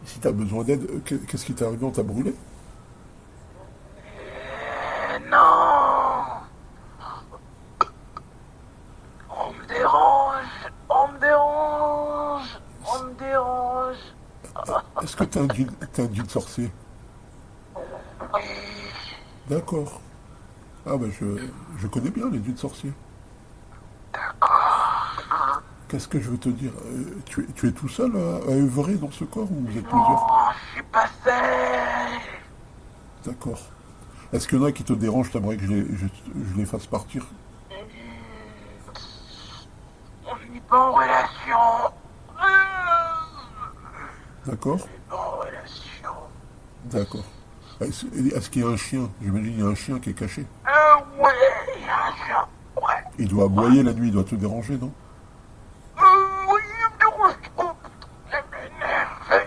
Si t'as besoin d'aide, qu'est-ce qui t'est arrivé? On t'a brûlé? Non. On me dérange. On me dérange. On me dérange. Est-ce que t'es un djinn sorcier? Oui. D'accord. Ah bah je connais bien les djinns sorciers. D'accord. Qu'est-ce que je veux te dire? Tu es tout seul à œuvrer dans ce corps ou vous êtes plusieurs? Non, je suis pas seul. D'accord. Est-ce qu'il y en a qui te dérangent? T'aimerais que je les fasse partir? On n'est pas en relation. D'accord? Pas en relation. D'accord. Est-ce qu'il y a un chien? J'imagine qu'il y a un chien qui est caché. Ouais, il y a un chat. Ouais. Il doit aboyer la nuit, il doit te déranger, non? Oui, il me dérange trop. Il m'énerve,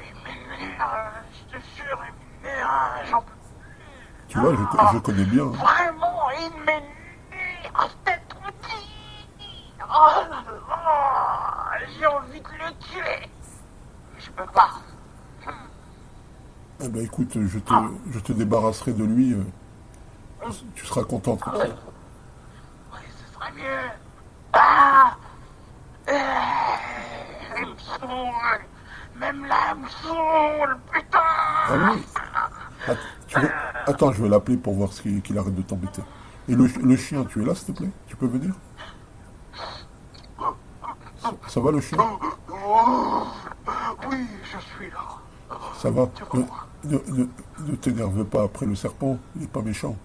je te jure, il m'énerve, j'en peux Tu vois, je connais bien, hein. vraiment, il m'énerve, cette outil. Oh là là, j'ai envie de le tuer. Je peux pas. Eh ben écoute, je te débarrasserai de lui. Tu seras contente comme ça. Oui, ce serait mieux. Ah, il me saoule. Même là, il me saoule, Ah oui? putain. Att- tu veux- Attends, je vais l'appeler pour voir qu'il arrête de t'embêter. Et le chien, tu es là, s'il te plaît? Tu peux venir? Ça va le chien? Oh, oui, je suis là. Ça va? Tu Ne, crois? ne t'énerve pas après le serpent, il n'est pas méchant.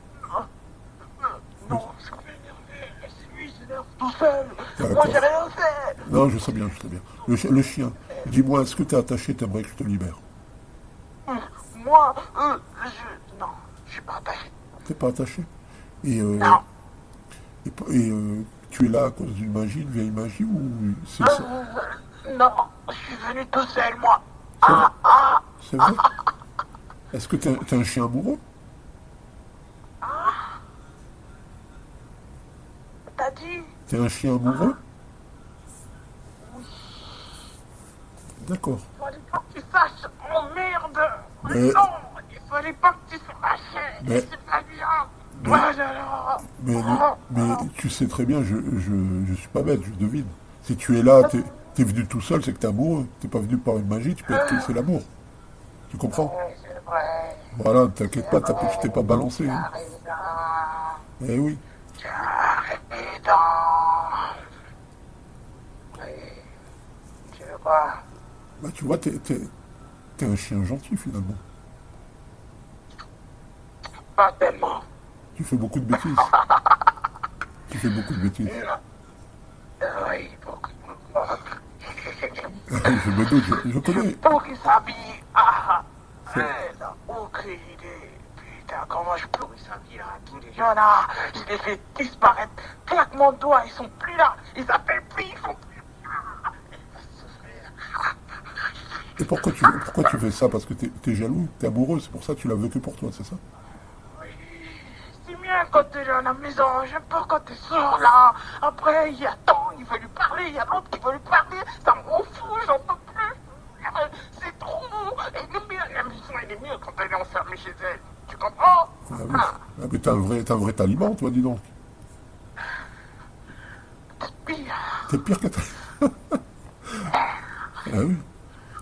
Non, ce qui m'a énervé, c'est lui, il s'énerve tout seul. Moi, j'ai D'accord. rien fait. Non, je sais bien, je sais bien. Le chien, dis-moi, est-ce que t'es attaché? T'aimerais que je te libère? Moi, non, je suis pas attaché. T'es pas attaché? Et, Non. tu es là à cause d'une magie, une vieille magie, ou c'est ça? Non, je suis venu tout seul, moi. C'est vrai? C'est vrai? Est-ce que t'es un chien amoureux? T'as dit? T'es un chien amoureux? D'accord. Il fallait pas que tu saches. Oh merde. Mais, Non, il fallait pas que tu saches. mais, C'est pas bien. Oh mais, là là. mais, Oh, mais tu sais très bien, je suis pas bête, je devine. Si tu es là, t'es venu tout seul, c'est que t'es amoureux. T'es pas venu par une magie, tu peux être que c'est l'amour. Tu comprends? c'est vrai. Voilà, t'inquiète pas, tu t'es pas Tu balancé, hein. as raison. Eh oui. Tu as raison. Oui, tu vois. Bah tu vois, t'es un chien gentil finalement. Pas tellement. Tu fais beaucoup de bêtises. Tu fais beaucoup de bêtises. Oui, Je me doute, je connais. pour qu'il s'habille. Ah, C'est- elle n'a aucune idée. Putain, comment je pourris sa vie là, tous les gens là. Je les fais disparaître. Claquement de doigts, ils sont plus là. Ils s'appellent plus, ils font plus. Et pourquoi tu fais ça? Parce que t'es jaloux, t'es amoureux, c'est pour ça que tu la veux que pour toi, c'est ça? C'est bien quand t'es là à la maison, j'aime pas quand t'es sourd là. Après, il y a tant, il veut lui parler, il y a l'autre qui veut lui parler. Ça me rend fou, j'en peux plus. C'est trop. Elle est mieux, la maison, elle est mieux quand elle est enfermée chez elle. Tu comprends? Ah oui. Ah, mais t'es un vrai taliban, toi, dis donc. Pire. T'es pire que ta... Ah oui.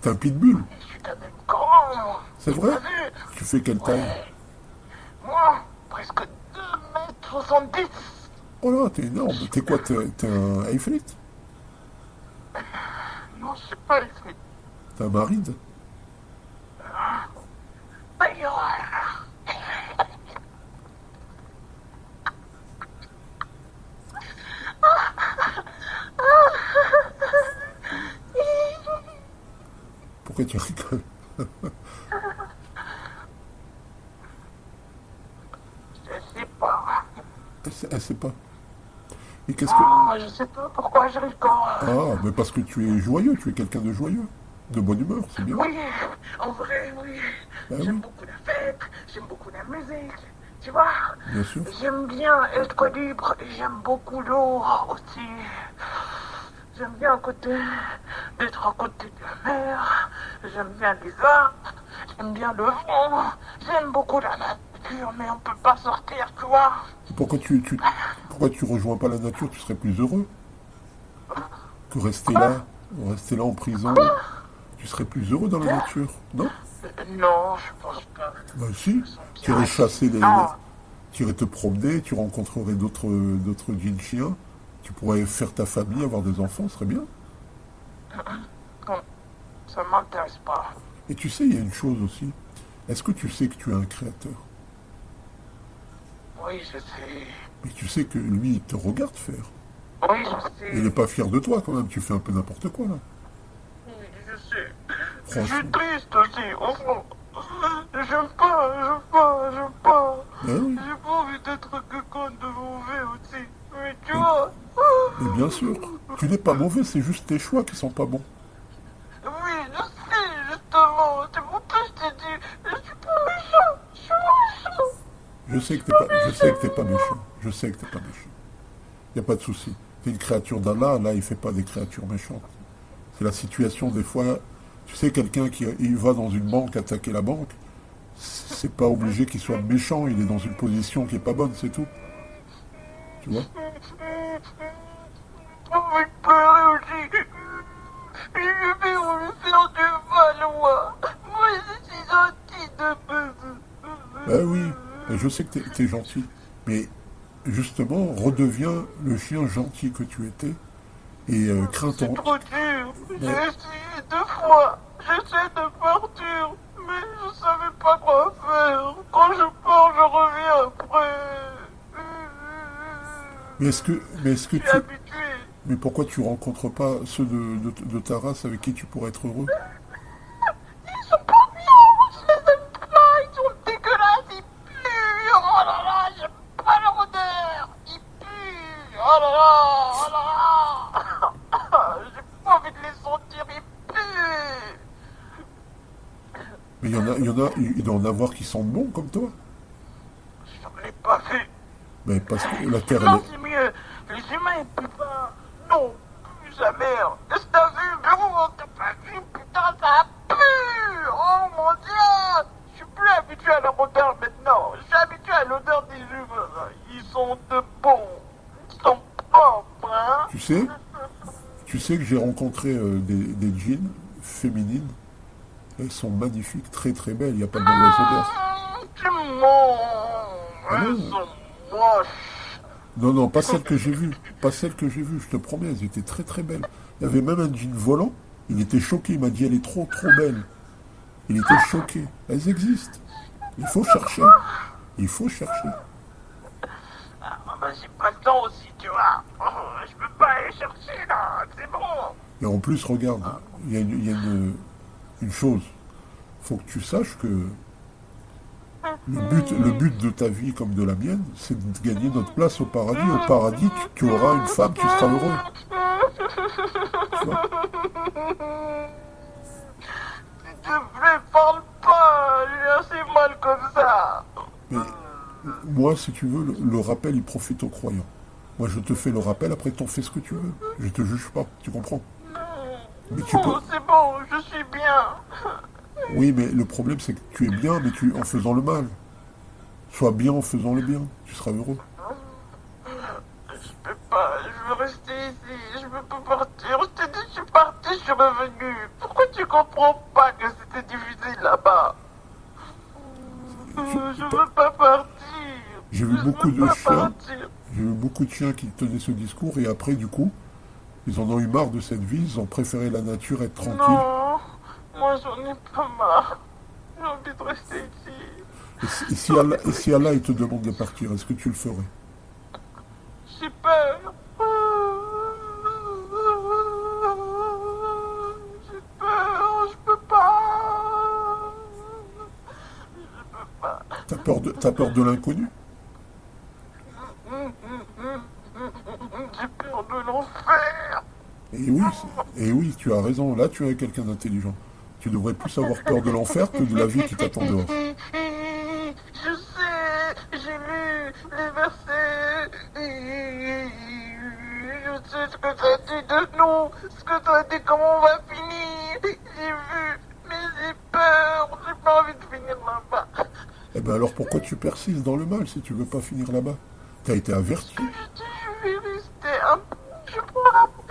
T'es un pitbull. Je suis quand même grand. C'est vrai? T'as vu? Tu fais quelle taille? Moi, presque 2,70 m. Oh là, t'es énorme. T'es quoi? T'es un Aifrit? Non, je sais pas, il fait T'es un marine? pire. Pourquoi tu rigoles? Je sais pas. Elle sait pas. Et qu'est-ce que... Oh, je sais pas pourquoi je rigole. Ah, mais parce que tu es joyeux, tu es quelqu'un de joyeux. De bonne humeur, c'est bien. Oui, en vrai, oui. Ah J'aime oui, beaucoup la fête, j'aime beaucoup la musique. Tu vois, bien sûr. j'aime bien être libre et j'aime beaucoup l'eau aussi. J'aime bien d'être à côté de la mer. J'aime bien les arbres. J'aime bien le vent. J'aime beaucoup la nature, mais on peut pas sortir, tu vois. Pourquoi tu rejoins pas la nature? Tu serais plus heureux que rester là en prison. Tu serais plus heureux dans la nature, non? Non, je pense pas. Bah si, Ils sont tu irais bien. chasser Non, tu irais te promener, tu rencontrerais d'autres jeans chiens, tu pourrais faire ta famille, avoir des enfants, ce serait bien. non, ça m'intéresse pas. Et tu sais, il y a une chose aussi. Est-ce que tu sais que tu es un créateur? Oui, je sais. Mais tu sais que lui, il te regarde faire. Oui, je Il n'est sais. pas fier de toi quand même, tu fais un peu n'importe quoi là. Oui, je sais. Je suis Franchement. triste aussi, au fond. J'aime pas. Ben oui, J'ai pas envie d'être quelqu'un de mauvais aussi. Mais tu vois. mais bien sûr. Tu n'es pas mauvais, c'est juste tes choix qui sont pas bons. Oui, je sais, justement. C'est pour ça que je t'ai dit. Je suis pas méchant. Je suis pas méchant. Je sais que t'es pas méchant. Je sais que t'es pas méchant. Il n'y a pas de souci. T'es une créature d'Allah, là, il fait pas des créatures méchantes. C'est la situation des fois. Tu sais, quelqu'un qui il va dans une banque attaquer la banque, c'est pas obligé qu'il soit méchant, il est dans une position qui est pas bonne, c'est tout. Tu vois? J'ai envie de pleurer aussi. Je vais lui faire du mal, moi. Moi, je suis gentil Ben oui, et je sais que t'es gentil. Mais justement, redeviens le chien gentil que tu étais et crains C'est ton. trop dur. J'ai Mais, essayé 2 fois. J'essaie de partir, mais je savais pas quoi faire. Quand je pars, je reviens après. mais est-ce que Je suis tu. habitué. Mais pourquoi tu rencontres pas ceux de ta race avec qui tu pourrais être heureux? Ils sont pas bien. Je les aime pas. Ils sont dégueulasses. Ils puent. Oh là là, j'aime pas leur odeur. Ils puent. Oh là là. Oh là là. J'ai pas envie de les sentir. Ils puent. Mais il doit en avoir qui sentent bon comme toi. J'en ai pas vu. Mais parce que la terre, elle Non, est. c'est mieux. Les humains, ils puent pas. Non, plus sa mère. Est-ce que t'as vu? Non, t'as pas vu? Putain, ça pue. Oh mon dieu. Je suis plus habitué à leur odeur maintenant. Je suis habitué à l'odeur des humains. Ils sont de bons. Ils sont propres, hein. Tu sais que j'ai rencontré des jeans féminines. Elles sont magnifiques, très très belles, il n'y a pas de mauvaise odeur. Tu mens. Ah Elles non, sont moches. non, non, pas celles que j'ai vues. Pas celles que j'ai vues, je te promets, elles étaient très très belles. Il y avait même un jean volant, il était choqué, il m'a dit elle est trop trop belle. Il était choqué. Elles existent. Il faut chercher. Il faut chercher. Ah, bah, j'ai pas le temps aussi, tu vois. Oh, je peux pas aller chercher là. C'est bon. Et en plus, regarde, il y a une chose. Faut que tu saches que le but de ta vie comme de la mienne, c'est de gagner notre place au paradis. Au paradis, tu auras une femme, tu seras heureux. Tu vois? S'il te plaît, parle pas. J'ai assez mal comme ça. Mais moi, si tu veux, le rappel, il profite aux croyants. Moi, je te fais le rappel, après, t'en fais ce que tu veux. Je te juge pas, tu comprends? Mais tu peux. Oh, c'est bon, je suis bien. Oui, mais le problème, c'est que tu es bien, mais en faisant le mal. Sois bien en faisant le bien. Tu seras heureux. Je peux pas, je veux rester ici. Je peux pas partir. Je t'ai dit, je suis parti, je suis revenu. Pourquoi tu comprends pas que c'était difficile là-bas? Je veux pas partir. J'ai vu Je beaucoup veux de pas chiens. partir. J'ai vu beaucoup de chiens qui tenaient ce discours et après, du coup, ils en ont eu marre de cette vie. Ils ont préféré la nature, être tranquille. Non, moi j'en ai pas marre. J'ai envie de rester ici. Et si Allah, il te demande de partir, est-ce que tu le ferais? J'ai peur. J'ai peur, je peux pas. Je peux pas. T'as peur de l'inconnu? J'ai peur de l'enfer. Et oui, tu as raison. Là, tu es quelqu'un d'intelligent. Tu devrais plus avoir peur de l'enfer que de la vie qui t'attend dehors. Je sais, j'ai lu les versets. Je sais ce que ça dit de nous. Ce que toi dit comment on va finir. J'ai vu, mais j'ai peur. J'ai pas envie de finir là-bas. Eh ben alors pourquoi tu persistes dans le mal si tu veux pas finir là-bas? T'as été averti. Je vais rester un peu. Je vais partir.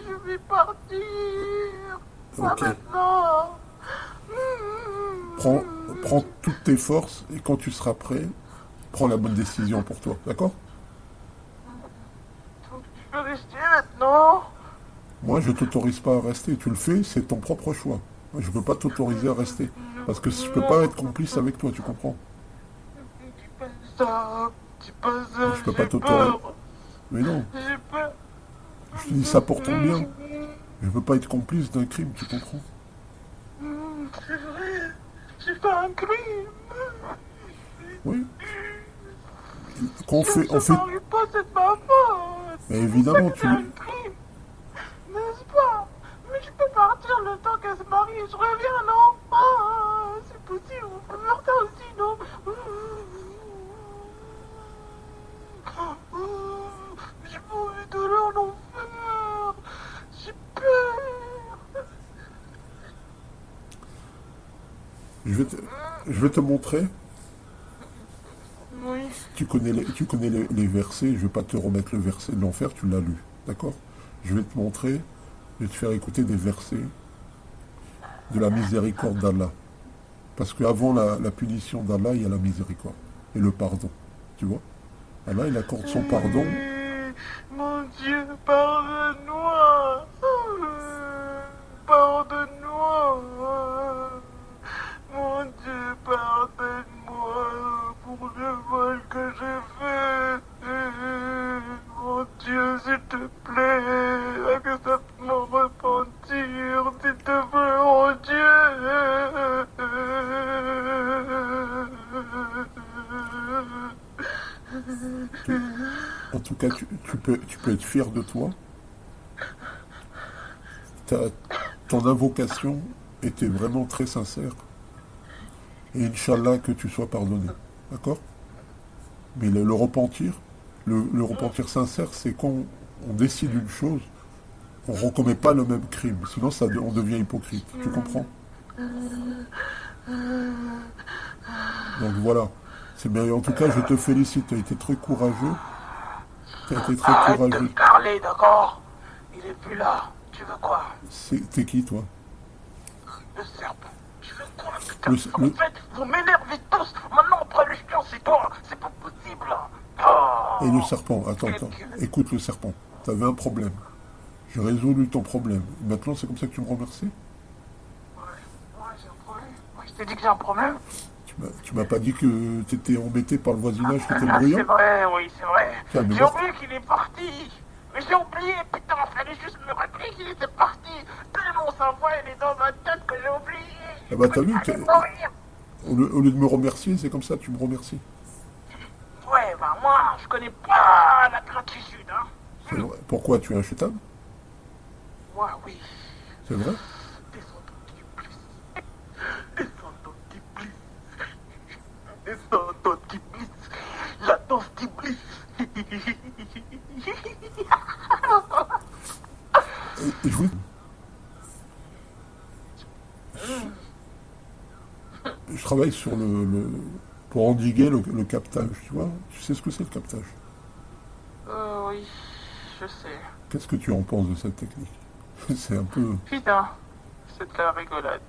Je vais partir. Pas Ok. maintenant. Prends toutes tes forces et quand tu seras prêt, prends la bonne décision pour toi, d'accord? Donc, je peux rester maintenant. Moi, je t'autorise pas à rester. Tu le fais, c'est ton propre choix. Moi, je peux pas t'autoriser à rester. Parce que je peux pas être complice avec toi, tu comprends? Dis pas ça. Dis pas ça. Je peux pas J'ai t'autoriser. peur. Mais non, J'ai peur. je te dis ça pour ton bien. Je peux pas être complice d'un crime, tu comprends? C'est vrai. J'ai fait un crime. Oui. Quand Je on fait... parle pas, c'est de ma faute. Mais évidemment, C'est un crime. N'est-ce pas? Mais je peux partir le temps qu'elle se marie et je reviens, non? Ah, c'est possible, on peut faire ça aussi, non? J'ai pas envie de leur enfer. J'ai peur. Je vais te montrer. Oui. Tu connais les versets. Je vais pas te remettre le verset de l'enfer, tu l'as lu. D'accord? Je vais te montrer. Je vais te faire écouter des versets de la miséricorde d'Allah. Parce qu'avant la punition d'Allah, il y a la miséricorde et le pardon. Tu vois? Allah, il accorde son pardon. Mon Dieu, pardonne-moi. Pardonne-moi. Mon Dieu, pardonne-moi pour le vol que j'ai fait. Mon Dieu, s'il te plaît, accepte-moi repentir, s'il te plaît, mon Dieu. En tout cas, tu peux être fier de toi. Ton invocation était vraiment très sincère. Et Inch'Allah que tu sois pardonné. D'accord? Mais le repentir, le repentir sincère, c'est quand on décide une chose, on ne recommet pas le même crime. Sinon, on devient hypocrite. Tu comprends? Donc voilà. Mais en tout cas, je te félicite. Tu as été très courageux. Tu as été très Arrête de courageux. me parler, d'accord? Il est plus là. Tu veux quoi? T'es qui, toi? Le serpent. Je veux quoi, putain? Le- En fait, vous m'énervez tous. Maintenant, après le chiant, c'est toi. C'est pas possible. Oh. Et le serpent, attends. Écoute le serpent. Tu avais un problème. J'ai résolu ton problème. Maintenant, c'est comme ça que tu me remercies? Ouais, j'ai un problème. Ouais, je t'ai dit que j'ai un problème. Tu m'as pas dit que tu étais embêté par le voisinage qui était Ah, bruyant? c'est vrai, oui, c'est vrai. Tiens, mais J'ai moi- oublié qu'il est parti. Mais j'ai oublié, putain, fallait juste me rappeler qu'il était parti. Tellement sa voix, elle est dans ma tête que j'ai oublié. Ah bah t'as vu, Allez mourir. au lieu de me remercier, c'est comme ça, tu me remercies. Ouais, bah moi, je connais pas la gratitude, hein. C'est vrai. Pourquoi tu es inchetable? Moi, oui. C'est vrai? Descends ton petit bliss. Descends ton petit bliss. Descends ton petit bliss. La danse d'Iblis. Et je voulais... Je travaille sur pour endiguer le captage, tu vois? Tu sais ce que c'est le captage? Oui, je sais. Qu'est-ce que tu en penses de cette technique? C'est un peu... Putain, c'est de la rigolade.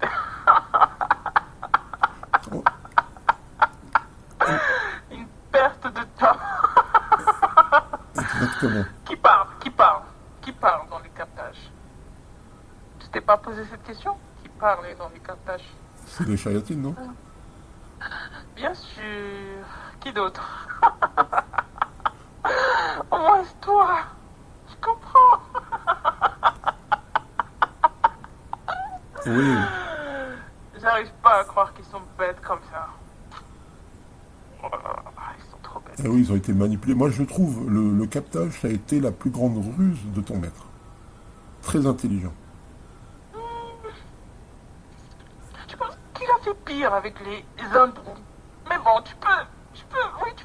Oh, Une perte de temps. exactement. Qui parle dans les captages? Tu t'es pas posé cette question? Qui parlait dans les captages? C'est les chayatines, non? Bien sûr. Qui d'autre? Au moins c'est toi. Je comprends. Oui. J'arrive pas à croire qu'ils sont bêtes comme ça. Oh là là, ils sont trop bêtes. Eh oui, ils ont été manipulés. Moi, je trouve le captage, ça a été la plus grande ruse de ton maître. Très intelligent. Tu penses qu'il a fait pire avec les hindous? Mais bon, tu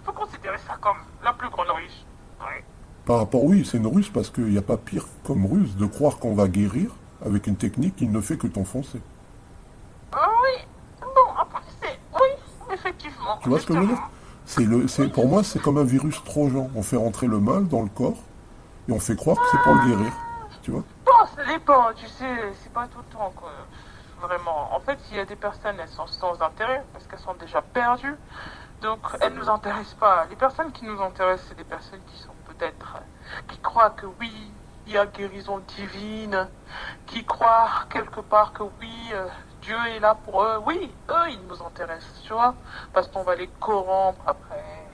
peux considérer ça comme la plus grande riche. Oui. Par rapport, oui, c'est une ruse parce qu'il n'y a pas pire comme ruse de croire qu'on va guérir avec une technique qui ne fait que t'enfoncer. Oui, bon, après, c'est... Oui, effectivement, Tu vois ce que je veux dire? justement. Pour moi, c'est comme un virus trojan. On fait rentrer le mal dans le corps et on fait croire que c'est pour le guérir. Tu vois? Bon, ça dépend, tu sais, c'est pas tout le temps que... Vraiment. En fait, il y a des personnes, elles sont sans intérêt, parce qu'elles sont déjà perdues. Donc, elles nous intéressent pas. Les personnes qui nous intéressent, c'est des personnes qui sont peut-être... qui croient que oui, il y a guérison divine, qui croient quelque part que oui, Dieu est là pour eux. Oui, eux, ils nous intéressent, tu vois, parce qu'on va les corrompre après.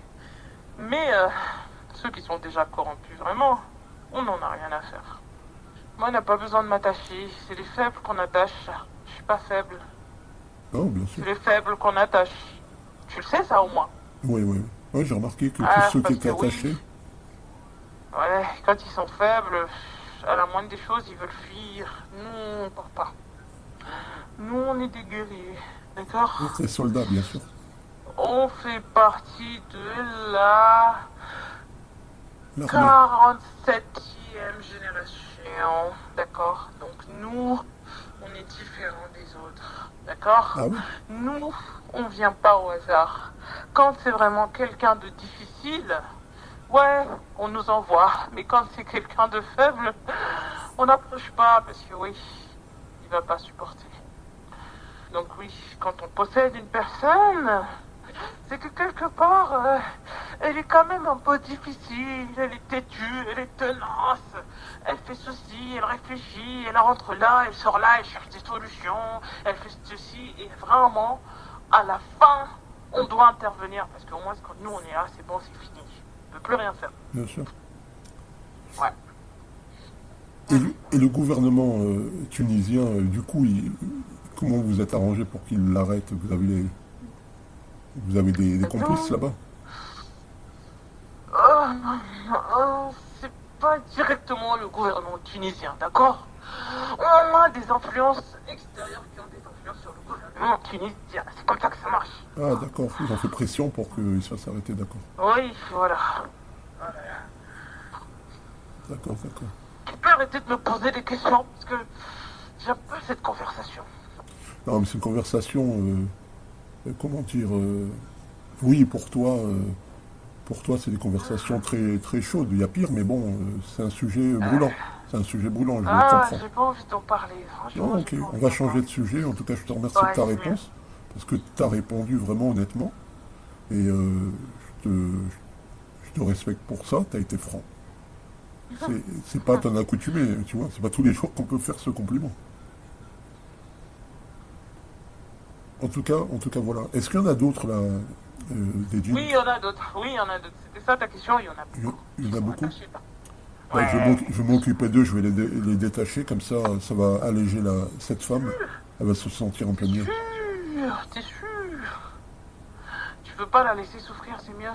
Mais ceux qui sont déjà corrompus, vraiment, on n'en a rien à faire. Moi, on n'a pas besoin de m'attacher. C'est les faibles qu'on attache. Je suis pas faible. Non, bien sûr. C'est les faibles qu'on attache. Tu le sais, ça, au moins. Oui, oui, oui. Ouais, j'ai remarqué que tous Ah, ceux qui parce que étaient oui. attachés, Ouais, quand ils sont faibles, à la moindre des choses, ils veulent fuir. Nous, on part pas. Nous, on est des guerriers. D'accord? les soldats, bien sûr. On fait partie de la L'armée. 47e génération. D'accord? Donc, nous, on est différents des autres. D'accord? Ah oui? Nous, on vient pas au hasard. Quand c'est vraiment quelqu'un de difficile, ouais, on nous envoie. Mais quand c'est quelqu'un de faible, on n'approche pas parce que oui, il va pas supporter. Donc oui, quand on possède une personne, c'est que quelque part, elle est quand même un peu difficile, elle est têtue, elle est tenace, elle fait ceci, elle réfléchit, elle rentre là, elle sort là, elle cherche des solutions, elle fait ceci, et vraiment, à la fin, on doit intervenir, parce qu'au moins, quand nous on est là, c'est bon, c'est fini, on ne peut plus rien faire. Bien sûr. Ouais. Et le gouvernement tunisien, du coup, comment vous êtes arrangé pour qu'il l'arrête? Vous avez des complices Donc, là-bas? c'est pas directement le gouvernement tunisien, d'accord? On a des influences extérieures qui ont des influences sur le gouvernement tunisien. C'est comme ça que ça marche. Ah, d'accord. Ils ont fait pression pour qu'il se fasse arrêter, d'accord. Oui, voilà. D'accord, d'accord. Tu peux arrêter de me poser des questions parce que j'aime pas cette conversation. Non, mais c'est une conversation, comment dire, oui, pour toi, c'est des conversations très, très chaudes. Il y a pire, mais bon, c'est un sujet brûlant. C'est un sujet brûlant, je le Ah, comprends. j'ai pas envie d'en parler. Non, Franchement, j'ai ok, pas on envie va d'en changer parler. de sujet. En tout cas, je te remercie de Ouais, ta c'est mieux. réponse, parce que tu as répondu vraiment honnêtement. Et je te, je te respecte pour ça, tu as été franc. C'est pas ton accoutumé, tu vois, c'est pas tous les jours qu'on peut faire ce compliment. En tout cas, voilà. Est-ce qu'il y en a d'autres là, des Oui, jeans? il y en a d'autres. Oui, il y en a d'autres. C'était ça ta question, il y en a beaucoup. Il y Qui en a sont beaucoup? attachés là. Ouais, Ouais. je vais m'occuper d'eux, je vais les détacher, comme ça va alléger cette femme. Elle va se sentir un peu mieux. T'es sûr? Tu veux pas la laisser souffrir, c'est mieux.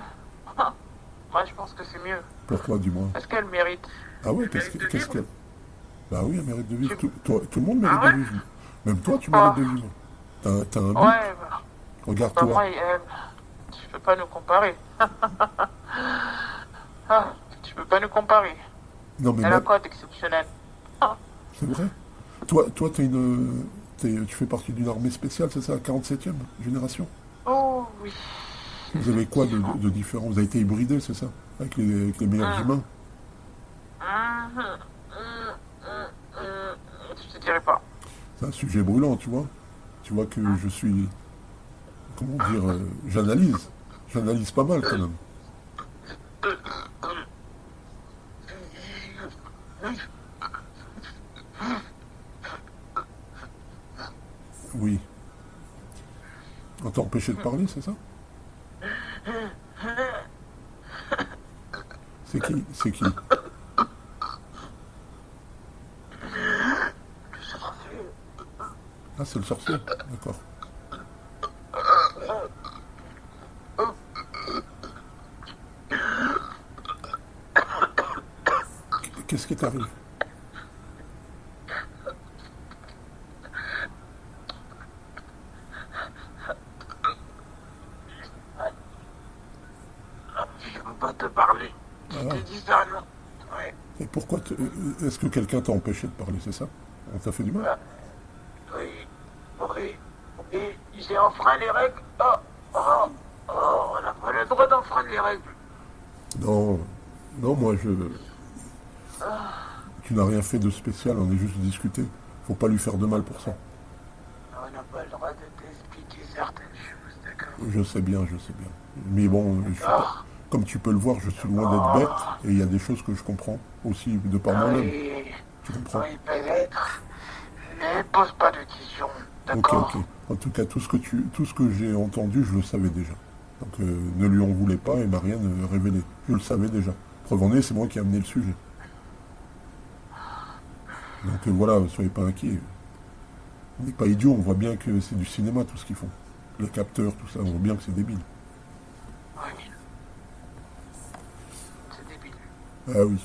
Moi, je pense que c'est mieux. Pourquoi, du moins? Parce qu'elle mérite. Ah ouais, Elle mérite de qu'est-ce vivre. qu'elle... Bah oui, elle mérite de vivre. Tu... Tout le monde mérite Ah de ouais? vivre. Même toi, tu mérites Bah, de vivre. T'as un but. ouais, bah, bah, Regarde-toi. moi et elle, tu peux pas nous comparer. Ah, tu peux pas nous comparer. Non, mais Elle a moi, quoi d'exceptionnel? Ah, c'est vrai. Toi, tu fais partie d'une armée spéciale, c'est ça, 47e génération? oh oui, Vous avez quoi effectivement. de différent? Vous avez été hybridé, c'est ça? Avec les meilleurs Hum, humains? hum, je te dirai pas. C'est un sujet brûlant, tu vois. Tu vois que je suis, comment dire, j'analyse. J'analyse pas mal quand même. Oui. On t'a empêché de parler, c'est ça? C'est qui? C'est qui? Ah, c'est le sorcier. D'accord. Qu'est-ce qui t'arrive? Je peux pas te parler. Je te Ah, dis ça, non. Pourquoi est-ce que quelqu'un t'a empêché de parler, c'est ça? On t'a fait du mal? Oui, oui, oui, j'ai enfreint les règles. Oh, oh, oh, on n'a pas le droit d'enfreindre les règles. Non, non, moi je. Tu n'as rien fait de spécial, on est juste discuté. Faut pas lui faire de mal pour ça. On n'a pas le droit de t'expliquer certaines choses, d'accord? Je sais bien, je sais bien. Mais bon, D'accord. comme tu peux le voir, je suis loin d'être bête et il y a des choses que je comprends aussi de par moi-même. Oui, Tu comprends? oui, peut-être. Ne pose pas de questions, Ok, ok. d'accord? En tout cas, tout ce que j'ai entendu, je le savais déjà. Donc ne lui en voulez pas et m'a rien révélé. Je le savais déjà. Preuve en est, c'est moi qui ai amené le sujet. Donc voilà, soyez pas inquiets. On n'est pas idiots, on voit bien que c'est du cinéma tout ce qu'ils font. Les capteurs, tout ça, on voit bien que c'est débile. Oui, c'est débile. Ah oui.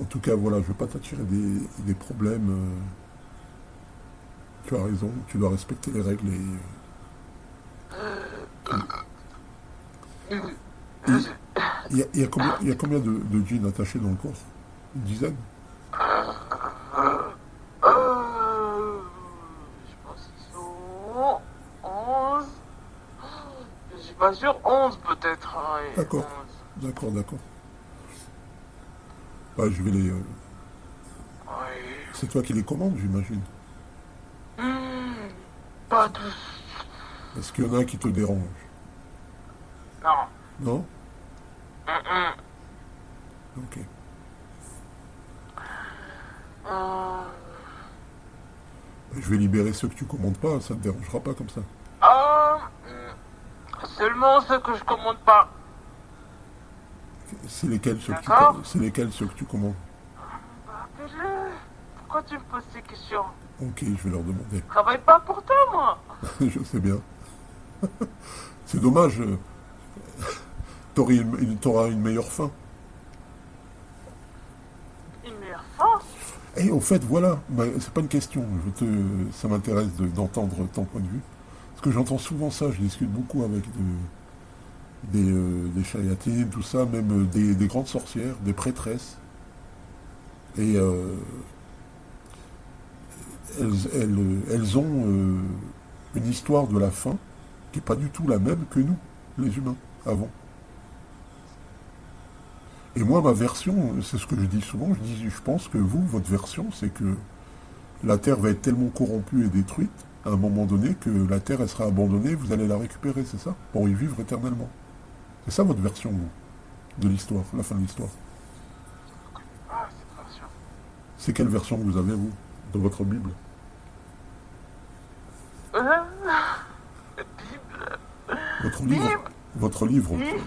En tout cas, voilà, je ne veux pas t'attirer des problèmes. Tu as raison, tu dois respecter les règles et il y a combien de jeans attachés dans le corps? Une dizaine? Je pense qu'ils sont 11. Je suis pas sûr, 11 peut-être. Oui, D'accord, 11. d'accord, d'accord. Bah, je vais les. Oui. C'est toi qui les commandes, j'imagine. Pas tous. Est-ce qu'il y en a un qui te dérange? Non. Non? Hum, hum. Ok. Euh, Je vais libérer ceux que tu commandes pas, ça te dérangera pas comme ça. Seulement ceux que je commande pas. C'est lesquels ceux que tu, D'accord. c'est lesquels ceux que tu commandes? Rappelle-le. Pourquoi tu me poses ces questions? Ok, je vais leur demander. Je travaille pas pour toi, moi. Je sais bien. C'est dommage. T'auras une meilleure fin. Une meilleure force. Et au fait, voilà, bah, c'est pas une question. Ça m'intéresse d'entendre ton point de vue. Parce que j'entends souvent ça, je discute beaucoup avec des chayatines, tout ça, même des grandes sorcières, des prêtresses. Et elles ont une histoire de la fin qui n'est pas du tout la même que nous, les humains, avant. Et moi, ma version, c'est ce que je dis souvent, je pense que vous, votre version, c'est que la Terre va être tellement corrompue et détruite, à un moment donné, que la Terre, elle sera abandonnée, vous allez la récupérer, c'est ça? Pour y vivre éternellement. C'est ça votre version, vous, de l'histoire, la fin de l'histoire. Ah, c'est pas sûr. C'est quelle version que vous avez, vous, de votre Bible? Bible. Votre livre? Bible. Votre livre? Bible.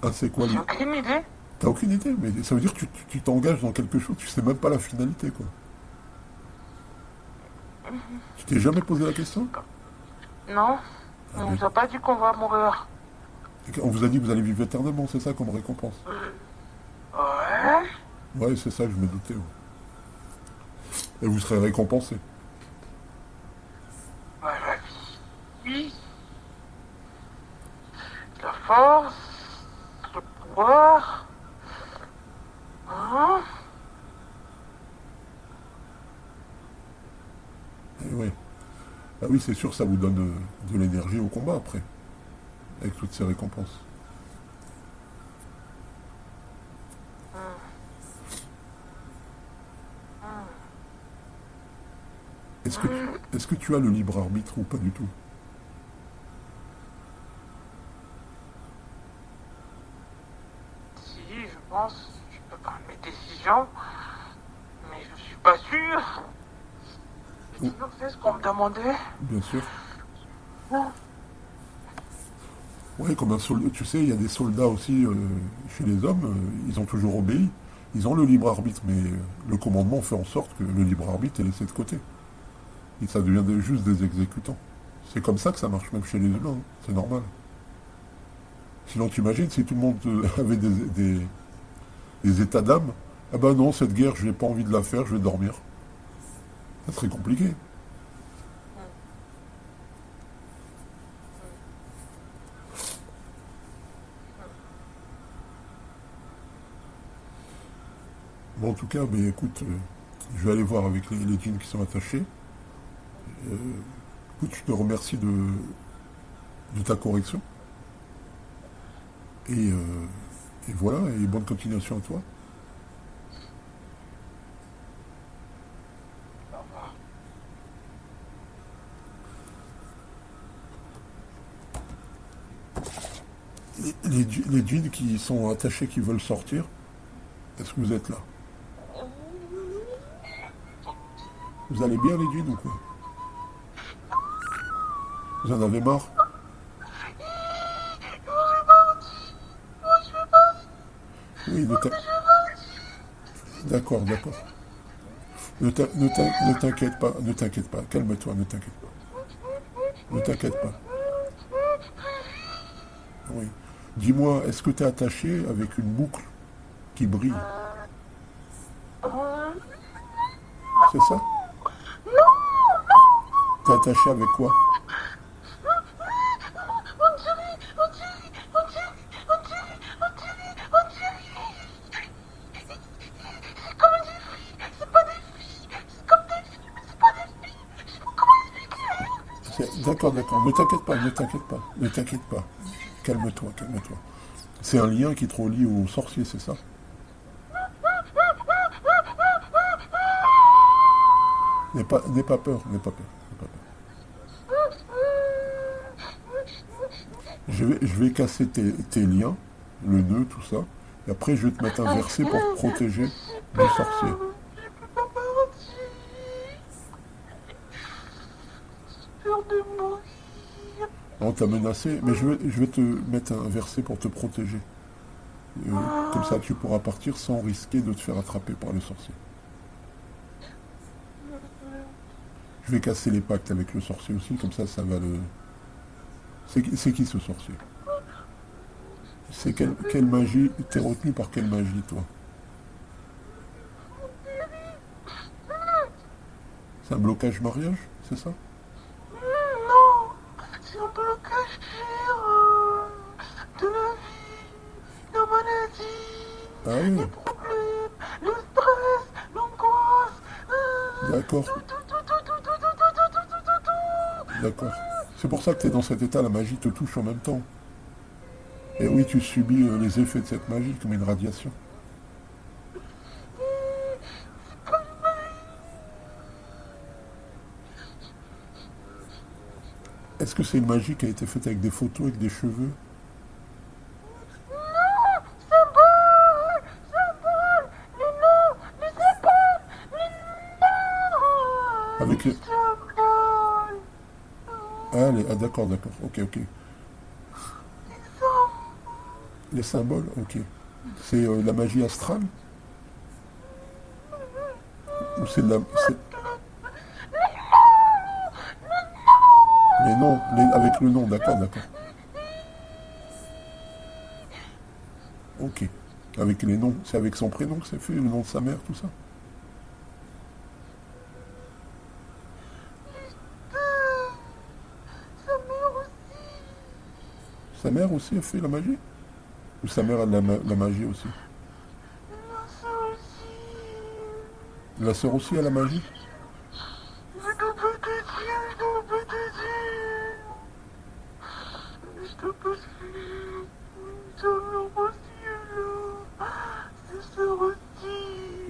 Ah, c'est quoi? J'ai aucune idée. T'as aucune idée, mais ça veut dire que tu t'engages dans quelque chose, tu sais même pas la finalité, quoi. Tu t'es jamais posé la question? Non. Ah On oui. nous a pas dit qu'on va mourir. On vous a dit que vous allez vivre éternellement, c'est ça comme récompense? Ouais. Ouais, c'est ça, je me doutais. Ouais. Et vous serez récompensé. Ouais, la vie. Oui. La force. Le pouvoir. Hein? Et ouais. Ah oui, c'est sûr, ça vous donne de l'énergie au combat après, avec toutes ces récompenses. Est-ce que tu as le libre arbitre ou pas du tout? Si, je pense. Je peux prendre mes décisions. Mais je suis pas sûr. J'ai Oh, toujours fait ce qu'on me demandait. bien sûr. Non. Ouais, comme un soldat, tu sais, il y a des soldats aussi chez les hommes, ils ont toujours obéi. Ils ont le libre arbitre, mais le commandement fait en sorte que le libre arbitre est laissé de côté. Et ça devient juste des exécutants. C'est comme ça que ça marche même chez les humains, hein. C'est normal. Sinon, t'imagines si tout le monde avait des états d'âme, ah ben non, cette guerre, je n'ai pas envie de la faire, je vais dormir. Ça serait compliqué. Bon, en tout cas, mais écoute, je vais aller voir avec les djinns qui sont attachés. Euh, écoute, je te remercie de ta correction. Et voilà, et bonne continuation à toi. Les djinns qui sont attachés, qui veulent sortir, est-ce que vous êtes là? Vous allez bien les djinns ou quoi? Vous en avez marre? Oui, d'accord, d'accord. Ne t'inquiète pas, ne t'inquiète pas, calme-toi, ne t'inquiète pas. Ne t'inquiète pas. Oui. Dis-moi, est-ce que tu es attaché avec une boucle qui brille? C'est ça? T'es attaché avec quoi? D'accord, d'accord. Ne t'inquiète pas, ne t'inquiète pas, ne t'inquiète pas. Calme-toi, calme-toi. C'est un lien qui te relie au sorcier, c'est ça? N'aie pas peur, n'aie pas peur, n'aie pas peur. Je vais casser tes liens, le nœud, tout ça. Et après, je vais te mettre un verset pour te protéger du sorcier. On t'a menacé, mais je vais te mettre un verset pour te protéger. Comme ça, tu pourras partir sans risquer de te faire attraper par le sorcier. Je vais casser les pactes avec le sorcier aussi, comme ça va le... C'est qui ce sorcier? C'est quelle magie? T'es retenu par quelle magie, toi? C'est un blocage mariage, c'est ça? Non, c'est un blocage de la vie, la maladie, Ah oui, les problèmes, le stress, l'angoisse. d'accord, d'accord. C'est pour ça que tu es dans cet état, la magie te touche en même temps. Et oui, tu subis les effets de cette magie comme une radiation. Est-ce que c'est une magie qui a été faite avec des photos, avec des cheveux? Avec les... Ah, d'accord, d'accord. Ok, ok. Les symboles, ok. C'est la magie astrale? Ou c'est de la... Les noms, avec le nom, d'accord, d'accord. Ok. Avec les noms, c'est avec son prénom que c'est fait, le nom de sa mère, tout ça? Sa mère aussi a fait la magie? Ou sa mère a de la magie aussi? La sœur aussi a la magie?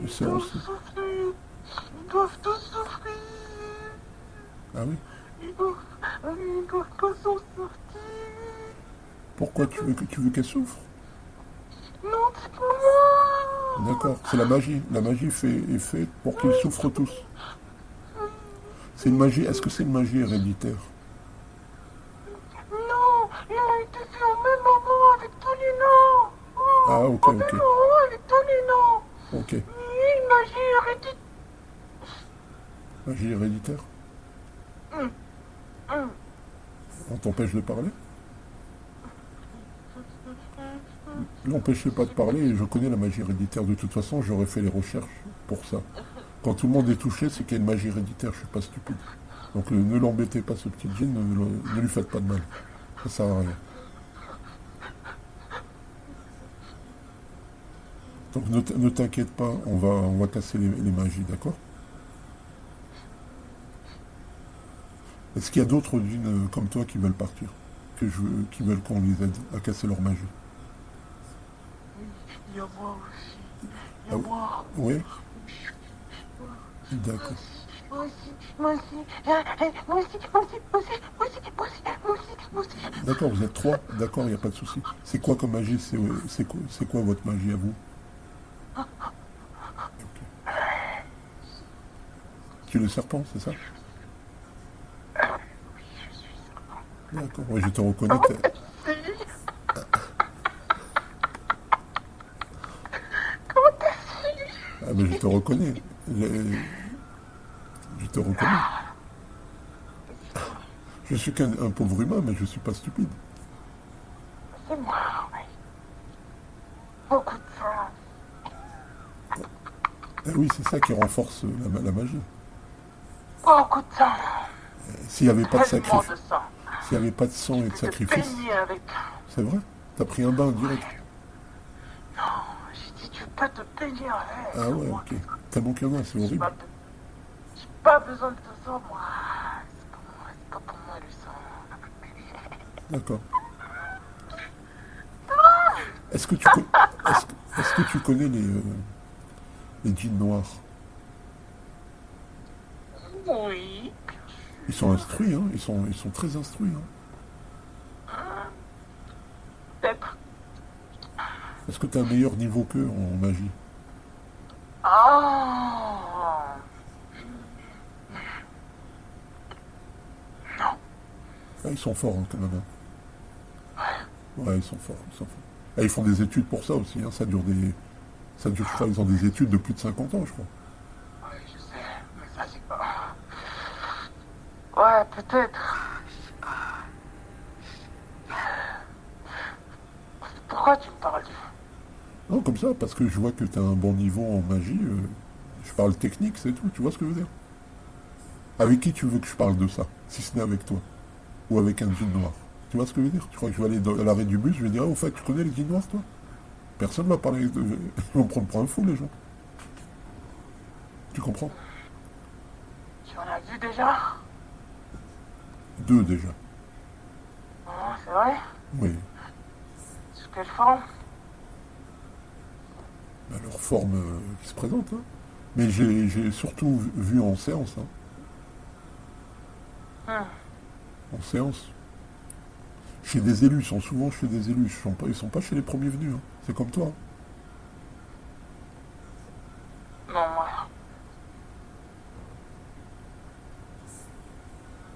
Les sœurs aussi. Ils doivent tous souffrir. Ah oui? Ils doivent pas s'en sortir. Pourquoi tu veux qu'elle souffre? Non, c'est pour moi. D'accord, c'est la magie. La magie est faite pour qu'ils souffrent tous. C'est une magie, est-ce que c'est une magie héréditaire? Non, il a été fait au même moment avec tous les noms. Ah, ok, Au même ok. moment avec tous les noms. Ok. Une magie héréditaire. Magie héréditaire? On t'empêche de parler? L'empêchez pas de parler, et je connais la magie héréditaire. De toute façon, j'aurais fait les recherches pour ça. Quand tout le monde est touché, c'est qu'il y a une magie héréditaire, je suis pas stupide. Donc ne l'embêtez pas ce petit djinn, ne lui faites pas de mal. Ça sert à rien. Donc ne t'inquiète pas, on va casser les magies, d'accord? Est-ce qu'il y a d'autres djinns comme toi qui veulent partir? Qui veulent qu'on les aide à casser leur magie? Il y a moi aussi. Il y Ah a oui? moi. Oui. D'accord. Moi aussi. Moi aussi. Moi aussi. Moi aussi. Moi aussi. Moi aussi. Moi aussi. Moi aussi. Moi aussi. D'accord, vous êtes trois? D'accord, il n'y a pas de souci. C'est quoi comme magie? C'est quoi votre magie à vous? Ok. Tu es le serpent, c'est ça? D'accord, ouais, je te reconnais. Comment t'as su? Ah ben je te reconnais. Je te reconnais. Je suis qu'un pauvre humain, mais je suis pas stupide. C'est moi, oui. Beaucoup de sang. Ah oui, c'est ça qui renforce la magie. Beaucoup de sang. S'il n'y avait pas de Tellement sacrifice, de sang. s'il n'y avait pas de sang et de Je te sacrifice, baigner avec. c'est vrai? T'as pris un bain direct. Non, j'ai dit tu peux te baigner avec. Ah ouais, Moi, ok. Tellement qu'il y en a, c'est horrible. j'ai pas besoin de ton sang, moi. C'est pas pour moi le sang. D'accord. Est-ce que tu connais les djinns noirs? Oui. Ils sont instruits, hein. Ils sont très instruits, hein. Peut-être. Est-ce que tu as un meilleur niveau qu'eux en magie? Oh. Non. Ah, ils sont forts, hein, quand même. Hein. Ouais, ils sont forts, ils sont forts. Ah, ils font des études pour ça aussi, hein. Ça dure, je crois, ils ont des études de plus de 50 ans, je crois. Oui, je sais, mais ça c'est pas. Ouais, peut-être. Pourquoi tu me parles du... Non, comme ça, parce que je vois que tu as un bon niveau en magie. Je parle technique, c'est tout, tu vois ce que je veux dire? Avec qui tu veux que je parle de ça, si ce n'est avec toi? Ou avec un djinn noir? Tu vois ce que je veux dire? Tu crois que je vais aller à l'arrêt du bus, je vais dire, ah, au fait, tu connais les djinns noirs, toi? Personne ne va parler de... Ils vont me prendre pour un fou, les gens. Tu comprends? Tu en as vu déjà? Deux, déjà. Non, c'est vrai? Oui. Sous quelle forme? Bah, leur forme qui se présente, hein. Mais j'ai surtout vu en séance, hein. En séance. Chez des élus, ils sont souvent chez des élus. Ils sont pas chez les premiers venus, hein. C'est comme toi, hein. Non, moi.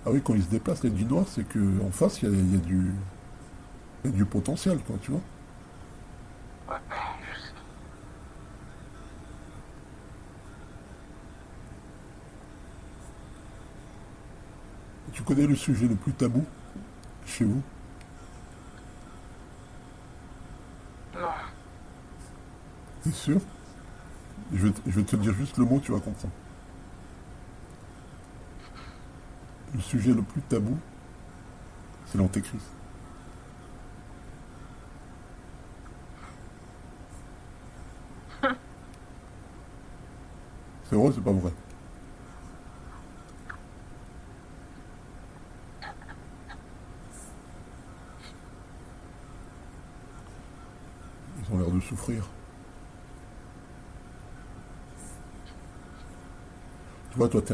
Ah oui, quand ils se déplacent, les djinns noirs, c'est qu'en face, il y a du potentiel, quoi, tu vois. Ouais, je sais. Tu connais le sujet le plus tabou chez vous? Non. T'es sûr? Je vais te dire juste le mot, tu vas comprendre. Le sujet le plus tabou, c'est l'antéchrist. C'est vrai ou c'est pas vrai? Ils ont l'air de souffrir. Tu vois, toi, t'es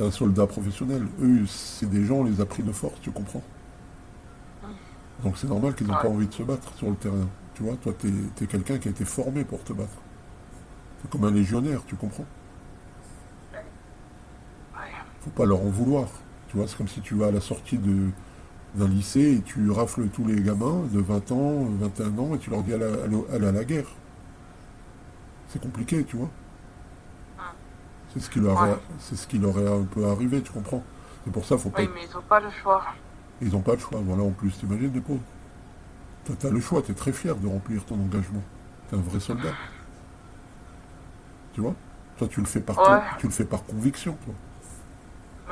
un soldat professionnel. Eux, c'est des gens, on les a pris de force, tu comprends? Donc c'est normal qu'ils n'ont pas envie de se battre sur le terrain. Tu vois, toi, t'es quelqu'un qui a été formé pour te battre. C'est comme un légionnaire, tu comprends? Faut pas leur en vouloir. Tu vois, c'est comme si tu vas à la sortie d'un lycée et tu rafles tous les gamins de 20 ans, 21 ans et tu leur dis allez à la guerre. C'est compliqué, tu vois. C'est ce qui leur est un peu arrivé, tu comprends? C'est pour ça, faut pas... Oui, mais ils ont pas le choix. Ils n'ont pas le choix, voilà, en plus, t'imagines les pauvres. T'as le choix, t'es très fier de remplir ton engagement. T'es un vrai soldat. Tu vois? Toi, Ouais, tu le fais par conviction, toi.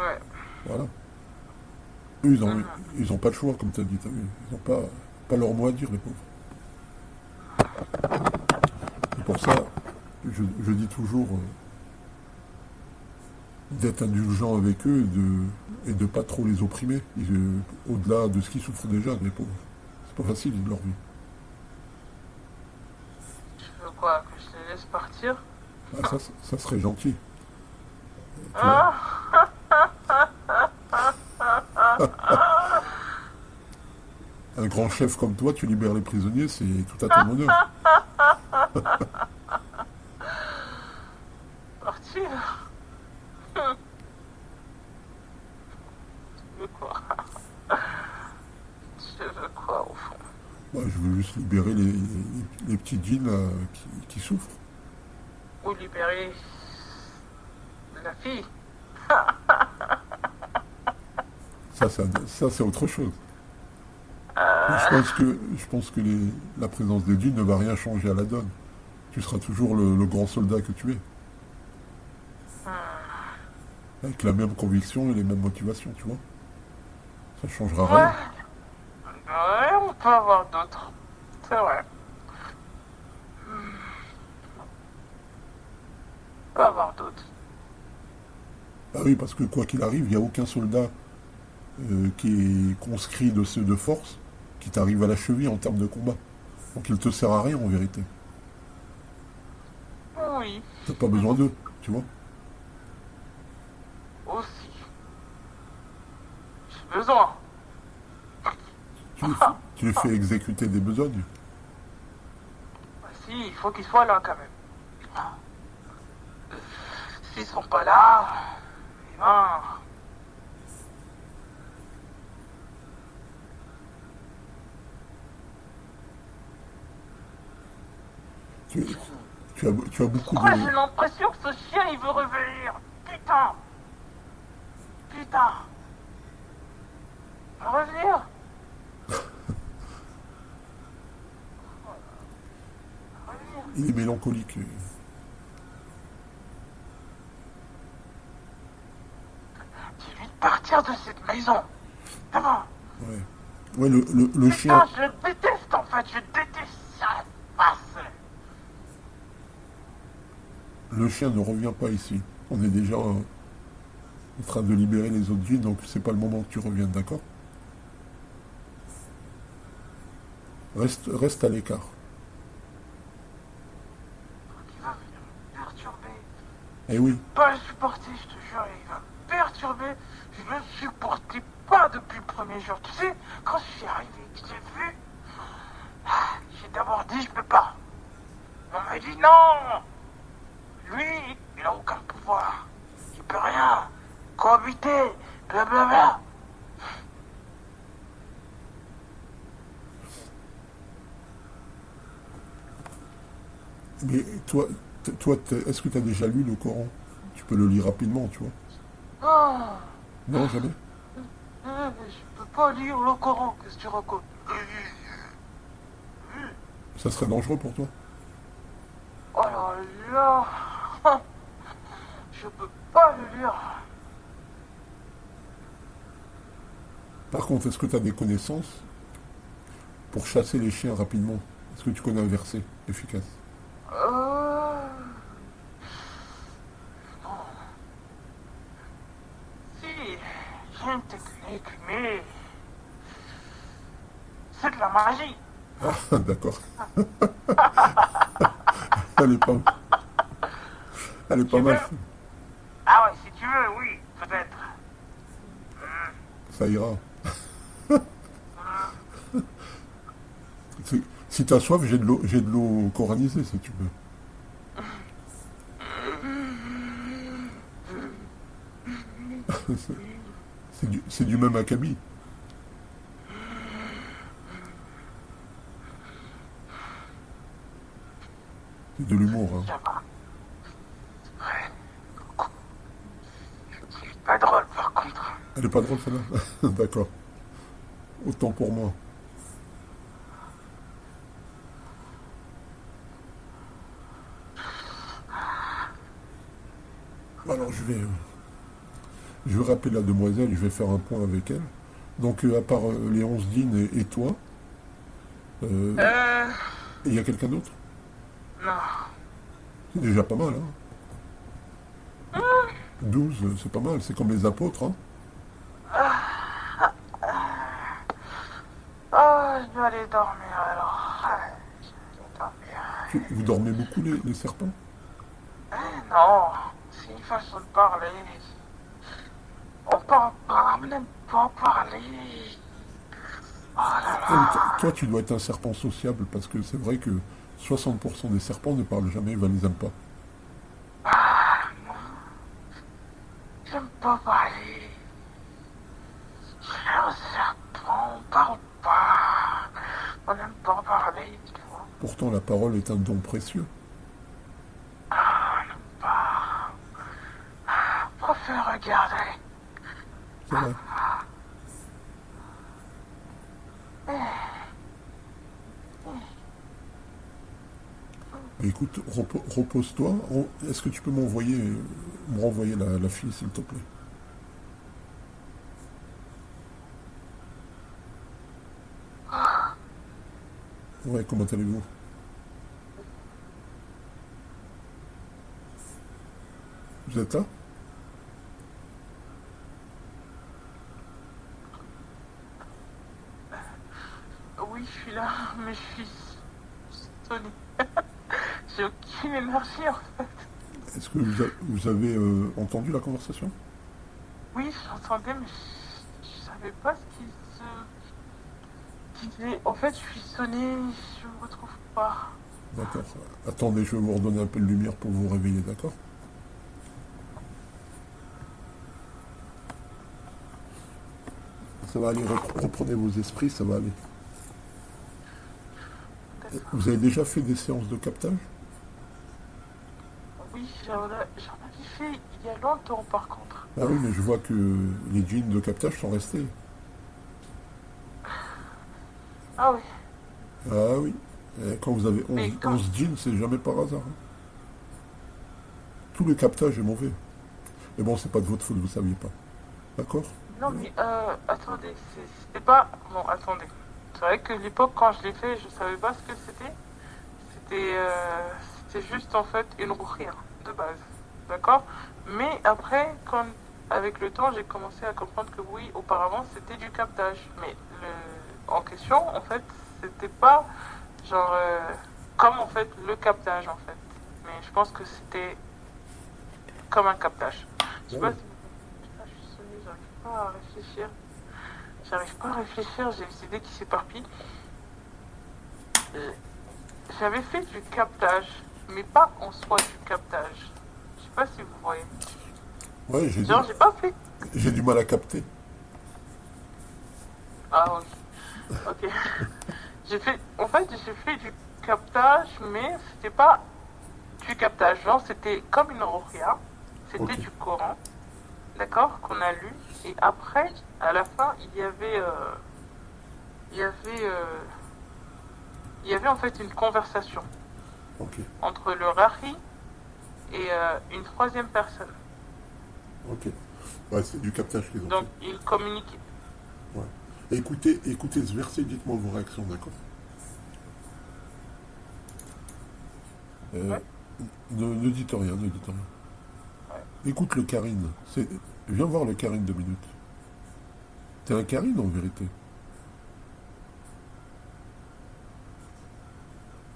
ouais. Voilà. Eux, Mhm. ils ont pas le choix, comme tu as dit, t'as vu. Ils n'ont pas leur mot à dire, les pauvres. C'est pour ça, je dis toujours d'être indulgent avec eux et de pas trop les opprimer. Au-delà de ce qu'ils souffrent déjà, les pauvres. C'est pas facile, leur vie. Tu veux quoi? Que je les laisse partir? Ah, ça serait gentil, tu vois. Ah, Un grand chef comme toi, tu libères les prisonniers, c'est tout à ton honneur. partir? Tu veux quoi? Tu veux quoi au fond? Moi, je veux juste libérer les petits djinns qui souffrent. Ou libérer la fille? Ça, c'est autre chose. Je pense que la présence des djinns ne va rien changer à la donne. Tu seras toujours le grand soldat que tu es. Avec la même conviction et les mêmes motivations, tu vois. Ça changera rien. Ouais, ouais, on peut avoir d'autres. C'est vrai. On peut avoir d'autres. Ah oui, parce que quoi qu'il arrive, il n'y a aucun soldat qui est conscrit de ceux de force qui t'arrive à la cheville en termes de combat. Donc il te sert à rien en vérité. Oui, T'as pas besoin d'eux, tu vois. aussi. J'ai besoin. Tu les fais exécuter des besognes. Bah si, il faut qu'ils soient là quand même. S'ils sont pas là, eh ben, Tu, tu as beaucoup pourquoi de... j'ai l'impression que ce chien il veut revenir? Putain, putain, il veut revenir? Revenir. Il est mélancolique. Dis-lui de partir de cette maison. Comment? Ouais. Ouais, le chien, Putain, je le déteste en fait, je déteste ça. Passe. le chien ne revient pas ici. On est déjà en train de libérer les autres villes, donc c'est pas le moment que tu reviennes, d'accord? Reste à l'écart. Il va venir me perturber. Eh oui, Pas le supporter, je te jure, il va me perturber. Je ne le supportais pas depuis le premier jour. Tu sais, quand je suis arrivé, que je t'ai vu, j'ai d'abord dit je peux pas. On m'a dit non. Lui, il a aucun pouvoir. Il peut rien. Cohabiter, blablabla. mais est-ce que tu as déjà lu le Coran? Tu peux le lire rapidement, tu vois. Ah, Non, jamais. je peux pas lire le Coran, qu'est-ce que tu racontes? Ça serait dangereux pour toi. Oh là là. Je peux pas le lire. Par contre, est-ce que tu as des connaissances pour chasser les chiens rapidement? Est-ce que tu connais un verset efficace? Euh... Si, j'ai une technique, mais c'est de la magie. Ah, d'accord. Elle est pas, elle est pas Tu mal. veux? Ah ouais, si tu veux, oui, peut-être. Ça ira. Si tu as soif, j'ai de l'eau coranisée, si tu veux. C'est du même acabit. C'est de l'humour, hein. Ça va. Ouais. C'est pas drôle par contre. Elle est pas drôle, celle-là. D'accord. Autant pour moi. Alors je vais rappeler la demoiselle, je vais faire un point avec elle. Donc à part les 11 dînes et toi, euh, Euh, il y a quelqu'un d'autre? non. C'est déjà pas mal, hein. 12, c'est pas mal, c'est comme les apôtres, hein. Oh, je dois aller dormir alors. Je vais aller dormir. Vous dormez beaucoup les serpents? Non, c'est une façon de parler. On parle pas, on n'aime pas parler. Oh là Ah oui, là, toi, tu dois être un serpent sociable parce que c'est vrai que 60% des serpents ne parlent jamais, ils les aiment pas. j'aime pas parler. Je suis un serpent, on parle pas. On n'aime pas parler, tu vois. Pourtant, la parole est un don précieux. Je préfère regarder. C'est vrai. Écoute, repose-toi. Est-ce que tu peux me renvoyer la fille, s'il te plaît? Ouais, comment allez-vous? Vous êtes là? Oui, je suis là, mais je suis sonnée. J'ai aucune énergie en fait. Est-ce que vous avez entendu la conversation? Oui, j'entendais, mais je savais pas ce qui se disait. En fait, je suis sonnée, je me retrouve pas. D'accord. Attendez, je vais vous redonner un peu de lumière pour vous réveiller, d'accord? Ça va aller, reprenez vos esprits, ça va aller. D'accord. Vous avez déjà fait des séances de captage? Oui, j'en avais fait il y a longtemps par contre. Ah oui, mais je vois que les jeans de captage sont restés. Ah oui, Ah oui. Quand vous avez mais 11 jeans, c'est jamais par hasard, hein. Tout le captage est mauvais. Mais bon, c'est pas de votre faute, vous saviez pas. D'accord? non, mais attendez, c'était pas. Bon, attendez. C'est vrai que l'époque, quand je l'ai fait, je savais pas ce que c'était. C'était juste en fait une rouquia de base. D'accord. Mais après, avec le temps, j'ai commencé à comprendre que oui, auparavant, c'était du captage. Mais en question, en fait, c'était pas genre comme en fait le captage en fait. Mais je pense que c'était comme un captage. Je sais Ah pas oui. si je suis sonnée, j'arrive pas à réfléchir. J'arrive pas à réfléchir, j'ai les idées qui s'éparpillent. Euh, J'avais fait du captage, mais pas en soi du captage. Je sais pas si vous voyez. Ouais, Genre, j'ai pas fait. j'ai du mal à capter. Ah oui, ok. En fait, j'ai fait du captage, mais c'était pas du captage. Genre, c'était comme une ruqya. C'était Ok. du Coran, d'accord, qu'on a lu. Et après, à la fin, il y avait, euh, il y avait en fait une conversation Ok. entre le rahi et une troisième personne. Ok. Ouais, c'est du captage qu'ils ont Donc, fait. ils communiquaient. Ouais. Écoutez ce verset, dites-moi vos réactions, d'accord? Euh, Ouais, ne dites rien, ne dites rien. ouais. Écoute le Karine. Viens voir le Karine 2 minutes. T'es un Karine en vérité.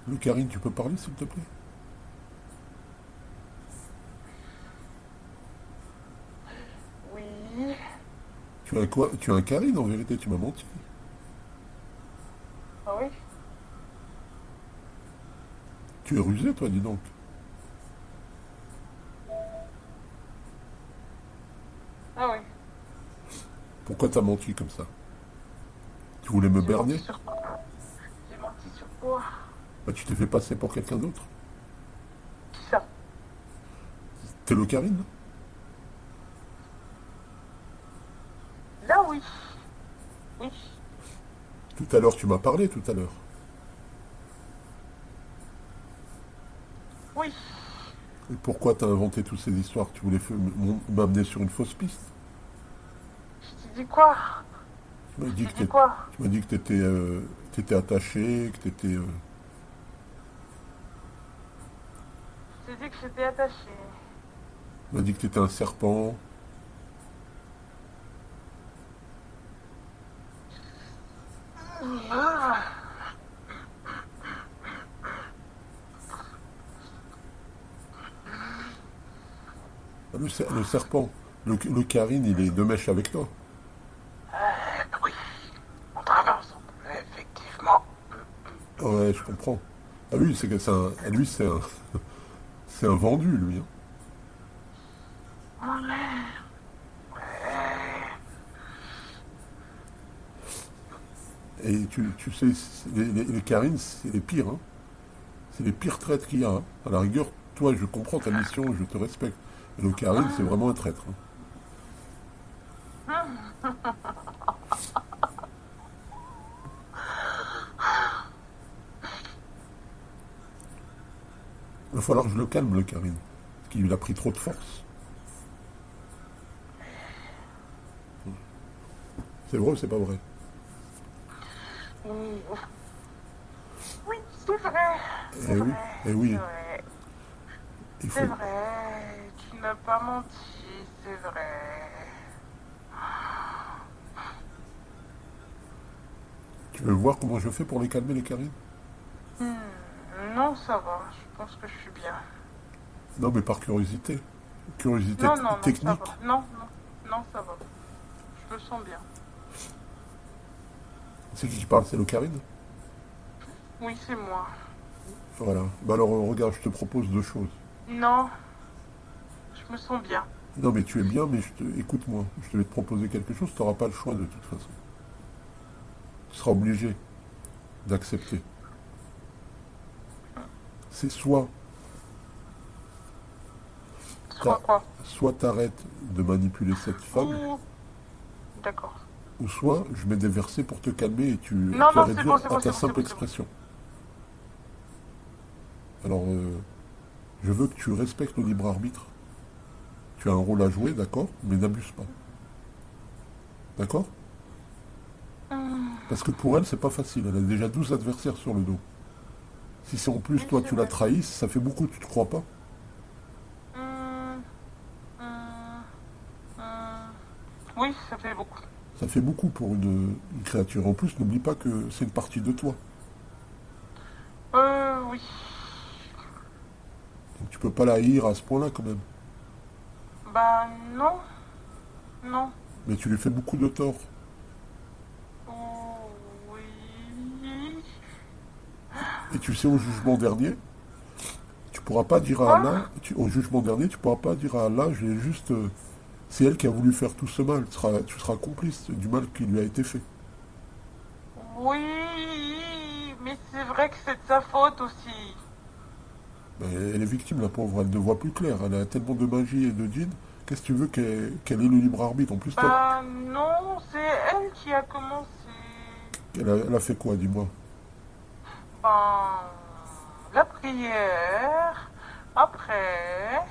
Le Karine, tu peux parler s'il te plaît? Oui. Tu as quoi? Tu es un Karine en vérité, tu m'as menti. Ah oui. Tu es rusé toi, dis donc. Ah oui. Pourquoi t'as menti comme ça? Tu voulais me J'ai menti berner? sur quoi? J'ai menti sur quoi? Bah, tu t'es fait passer pour quelqu'un d'autre. Qui ça? T'es le Karine? Là, oui. Oui. Tout à l'heure, tu m'as parlé tout à l'heure. Oui. Et pourquoi t'as inventé toutes ces histoires? Tu voulais m'amener sur une fausse piste? Je t'ai dit quoi? Tu m'as Je dit t'ai que dit quoi? tu m'as dit que t'étais attaché, que t'étais... Je t'ai dit que j'étais attachée. tu m'as dit que t'étais un serpent. Ah, Le serpent, le Karine, il est de mèche avec toi. oui, on travaille ensemble, effectivement. Ouais, je comprends. Ah oui, c'est que lui, c'est un vendu, lui, hein. Et tu sais, les Karines, c'est les pires, hein. C'est les pires traîtres qu'il y a, hein. À la rigueur, toi, je comprends ta mission, je te respecte. Et le Karine, c'est vraiment un traître, hein. Il va falloir que je le calme, le Karine. Parce qu'il a pris trop de force. C'est vrai ou c'est pas vrai? Oui, oui, c'est vrai. C'est Eh oui, vrai. eh oui. C'est vrai. Il C'est faut... vrai. Tu n'as pas menti. C'est vrai. Tu veux voir comment je fais pour les calmer, les Karines? Non, ça va. Je pense que je suis bien. Non, mais par curiosité. Curiosité Non, non, non, ça technique. va. Non, non, non, ça va. Je me sens bien. C'est qui parle? C'est le Karine? Oui, c'est moi. Voilà. Bah alors, regarde, je te propose deux choses. Non, je me sens bien. Non, mais tu es bien, mais écoute-moi. Je vais te proposer quelque chose, tu n'auras pas le choix de toute façon. Tu seras obligé d'accepter. C'est Tu crois quoi? soit t'arrêtes de manipuler cette femme, Ouh, d'accord. ou soit je mets des versets pour te calmer et tu Non, la non, c'est réduire bon, c'est à bon, ta c'est bon, c'est simple bon, c'est bon. expression. Alors, je veux que tu respectes le libre arbitre. Tu as un rôle à jouer, d'accord, mais n'abuse pas. D'accord? Parce que pour elle, c'est pas facile. Elle a déjà 12 adversaires sur le dos. Si c'est en plus Oui, toi c'est tu la vrai. trahis, ça fait beaucoup, tu te crois pas? Hum, hum, hum. Oui, ça fait beaucoup. Ça fait beaucoup pour une créature. En plus, n'oublie pas que c'est une partie de toi. Oui. Donc tu peux pas la haïr à ce point-là quand même. Bah non, non. Mais tu lui fais beaucoup de tort. Oh, oui. Et tu sais, au jugement dernier, tu pourras pas dire à Quoi? Allah, au jugement dernier, tu pourras pas dire à Allah, j'ai juste, c'est elle qui a voulu faire tout ce mal. Tu seras complice du mal qui lui a été fait. Oui, mais c'est vrai que c'est de sa faute aussi. Ben, elle est victime, la pauvre, elle ne voit plus clair. Elle a tellement de magie et de djinn. Qu'est-ce que tu veux qu'elle ait le libre arbitre? En plus, toi, Bah non, c'est elle qui a commencé. elle a fait quoi, dis-moi? Ben, la prière. Après,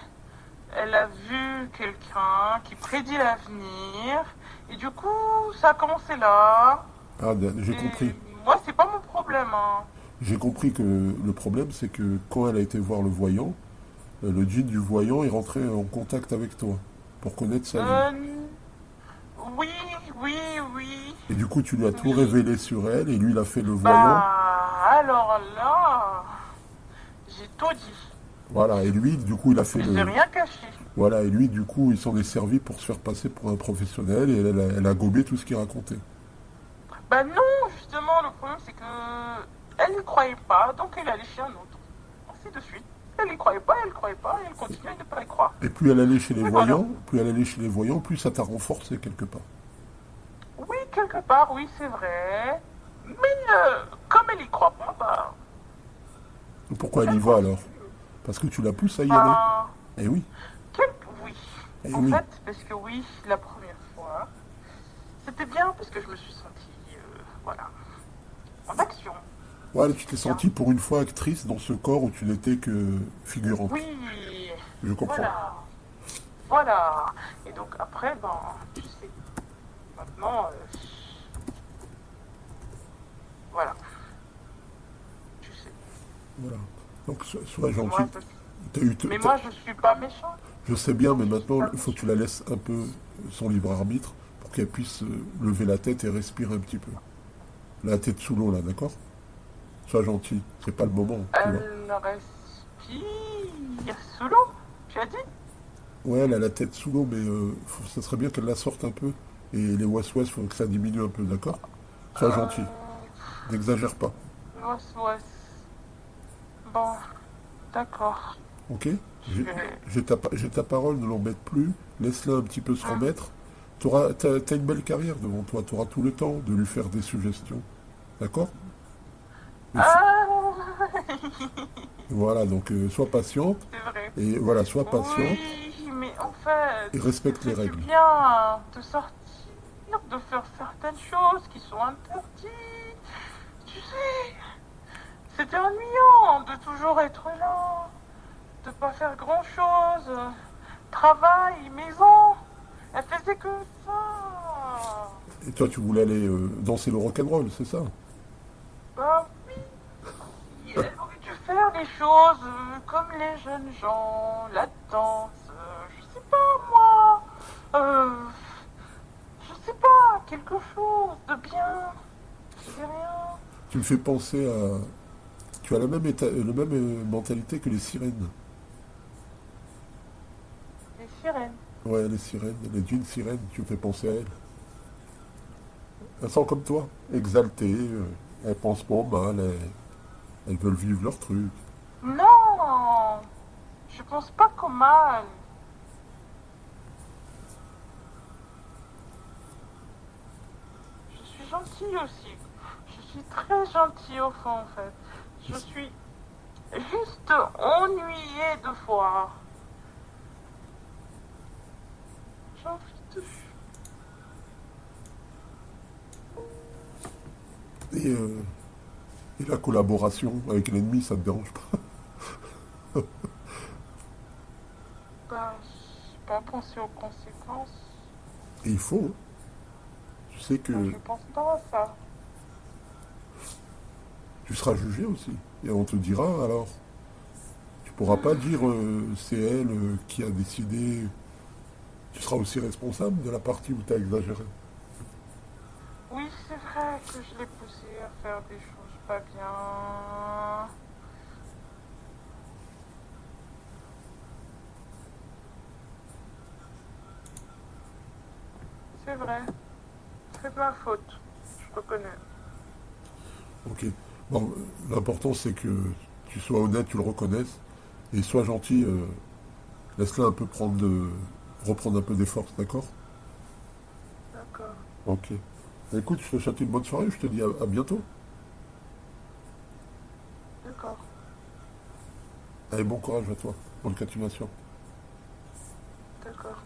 elle a vu quelqu'un qui prédit l'avenir. Et du coup, ça a commencé là. Ah, j'ai Et compris. moi, c'est pas mon problème, hein. J'ai compris que le problème, c'est que quand elle a été voir le voyant, le djinn du voyant est rentré en contact avec toi pour connaître sa vie. Euh, oui, oui, oui, Et du coup, tu lui as tout oui. révélé sur elle et lui, il a fait le voyant. Bah, alors là, j'ai tout dit. Voilà, et lui, du coup, il a fait Je n'ai le... rien caché. Voilà, et lui, du coup, il s'en est servi pour se faire passer pour un professionnel et elle a gobé tout ce qu'il racontait. Bah non, justement, le problème c'est que elle n'y croyait pas, donc elle allait chez un autre. Ainsi de suite. Elle n'y croyait pas, et elle continue à ne pas y croire. Et plus elle allait chez les Et voilà. voyants, plus ça t'a renforcé quelque part. Oui, quelque part, oui, c'est vrai. Mais comme elle y croit pas, bah, Et pourquoi elle y elle va alors? continue. Parce que tu la pousses à y aller. Bah, Eh oui, oui. eh En oui. fait, parce que oui, la première fois, c'était bien parce que je me suis sentie, voilà, en action. Ouais, tu t'es C'était bien. sentie pour une fois actrice dans ce corps où tu n'étais que figurante. Oui, Je comprends. Voilà. Voilà. Et donc après, ben, tu sais, maintenant, voilà, tu sais. Voilà. Donc, sois Moi, gentil. T'as eu, mais moi, je suis pas méchante. je sais bien, mais Je suis maintenant, pas il faut que tu méchante. la laisses un peu son libre arbitre pour qu'elle puisse lever la tête et respirer un petit peu. La tête sous l'eau, là, d'accord? Sois gentil. C'est pas le moment, tu vois. Elle respire sous l'eau, tu as dit? Ouais, elle a la tête sous l'eau, mais ça serait bien qu'elle la sorte un peu. Et les ouest-ouest, il faut que ça diminue un peu, d'accord? Sois gentil. N'exagère pas, Ouais. Bon, d'accord. ok? Je vais... J'ai ta parole, ne l'embête plus. Laisse-la un petit peu se remettre. T'as une belle carrière devant toi. Tu auras tout le temps de lui faire des suggestions. D'accord? Mais Ah, voilà, donc sois patiente. c'est vrai. Et voilà, sois patiente Oui, mais en fait, et ça respecte les fait du règles. bien de sortir, de faire certaines choses qui sont interdites. Tu sais, c'était ennuyant de toujours être là, de pas faire grand-chose. Travail, maison, elle faisait que ça. Et toi, tu voulais aller danser le rock'n'roll, c'est ça? Bah oui, elle aurait dû faire les choses comme les jeunes gens, la danse, je sais pas moi, je sais pas, quelque chose de bien, je sais rien. Tu me fais penser à... Tu as la même mentalité que les sirènes. Les sirènes. Ouais, les sirènes, les dunes sirènes, tu me fais penser à elles. Elles sont comme toi, exaltées, elles pensent pas au mal, elles veulent vivre leur truc. Non, je pense pas qu'au mal. Je suis gentille aussi. Je suis très gentille au fond en fait. Je suis juste ennuyée de fois. J'ai envie de... Et, euh, et la collaboration avec l'ennemi, ça te dérange pas? Ben, j'ai pas pensé aux conséquences. Et il faut, hein. Tu sais Moi, que je pense pas à ça. tu seras jugé aussi. Et on te dira alors. Tu pourras pas dire c'est elle qui a décidé. Tu seras aussi responsable de la partie où tu as exagéré. Oui, c'est vrai que je l'ai poussé à faire des choses pas bien. C'est vrai. C'est de ma faute. Je reconnais. Ok. Bon, l'important c'est que tu sois honnête, tu le reconnaisses. Et sois gentil, laisse-la un peu reprendre un peu des forces, d'accord? D'accord. Ok. Écoute, je te souhaite une bonne soirée, je te dis à bientôt. D'accord. Allez, bon courage à toi, bonne continuation. D'accord.